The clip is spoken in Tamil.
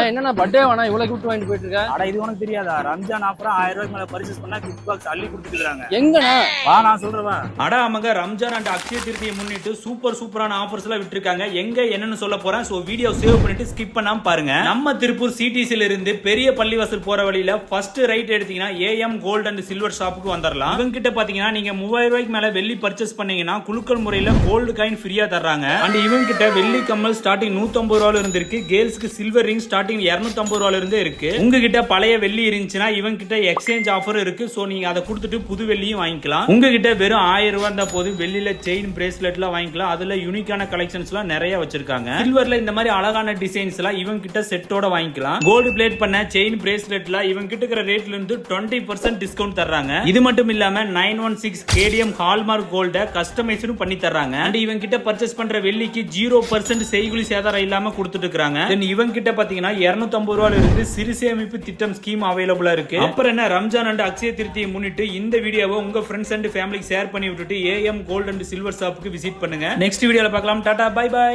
என்னன்னா பர்த்டே வேணா இவ்வளவு கிஃப்ட் வாங்கிட்டு போயிட்டு இருக்க? அட இது உனக்கு தெரியாதா? ரம்ஜான் ஆஃபரா 1000 ரூபாய்க்கு மேல பர்ச்சேஸ் பண்ணா கிஃப்ட் பாக்ஸ் அள்ளி கொடுத்துருக்காங்க. எங்கண்ணா? வா நான் சொல்றேன். அட ஆமாங்க, ரம்ஜான் அண்ட் அக்ஷய திருதியை முன்னிட்டு சூப்பரான ஆஃபர்ஸ் எல்லாம் விட்டுருக்காங்க. எங்க என்னன்னு சொல்ல போறேன். சோ வீடியோ சேவ் பண்ணிட்டு ஸ்கிப் பண்ணாம பாருங்க. நம்ம திருப்பூர் சிடிசில இருந்து பெரிய பள்ளிவாசல் போற வழியில ஃபர்ஸ்ட் ரைட் எடுத்தீங்கன்னா ஏஎம் கோல்ட் அண்ட் சில்வர் ஷாப்புக்கு வந்துடலாம். இவங்க கிட்ட பாத்தீங்கன்னா நீங்க 3000 ரூபாய்க்கு மேல வெள்ளி பர்ச்சேஸ் பண்ணீங்கன்னா குலுக்கல் முறையில கோல்டு காயின் ஃப்ரீயா தர்றாங்க. அண்ட் இவங்க கிட்ட வெள்ளி கம்மல் ஸ்டார்டிங் 150 ரூபாயில இருந்து இருக்கு. கேர்ள்ஸ்க்கு சில்வர் ரிங் ஸ்டார்டிங் 250 ரூபாயில இருந்து இருக்கு. உங்ககிட்ட பழைய வெள்ளி இருந்துச்சுன்னா இவங்க கிட்ட எக்ஸ்சேஞ்ச் ஆஃபர் இருக்கு. சோ நீங்க அதை கொடுத்துட்டு புது வெள்ளியும் வாங்கிக்கலாம். உங்ககிட்ட வெறும் 1000 ரூபாய் இருந்தா போது வெள்ளியில செயின் பிரேஸ்லெட் எல்லாம் வாங்கிக்கலாம். அதுல யூனிக்கான கலெக்ஷன்ஸ் எல்லாம் நிறைய வச்சிருக்காங்க. சில்வர்ல இந்த மாதிரி அழகான டிசைன்ஸ் எல்லாம் இவங்க கிட்ட செட்டோட வாங்கிக்கலாம். கோல்டு பிளேட் பண்ண செயின் பிரேஸ்லெட்ல இவங்க கிட்ட இருக்கிற ரேட்ல இருந்து 20% டிஸ்கவுண்ட் தர்றாங்க. இது மட்டும் இல்லாம 916 கேடிஎம் ஹால்மார்க் கோல்ட கஸ்டமைஸும் பண்ணி தர்றாங்க. அண்ட் இவங்க கிட்ட பர்ச்சேஸ் பண்ற வெள்ளிக்கு 0% செய்குலி சேதாரம் இல்லாம கொடுத்துட்டு இருக்காங்க. இவங்க கிட்ட பாத்தீங்கன்னா 250 ரூபாயில இருந்து சிறு சேமிப்பு திட்டம் ஸ்கீம் அவைலபிளா இருக்கு. அப்புறம் என்ன, ரம்ஜான் அண்ட் அக்ஷய திருதியை முன்னிட்டு இந்த வீடியோவை உங்க ஃப்ரெண்ட்ஸ் அண்ட் ஃபேமிலிக்கு ஷேர் பண்ணி விட்டுட்டு ஏஎம் கோல்ட் அண்ட் சில்வர் ஷாப்புக்கு விசிட் பண்ணுங்க. நெக்ஸ்ட் வீடியோல பார்க்கலாம். Tata bye by.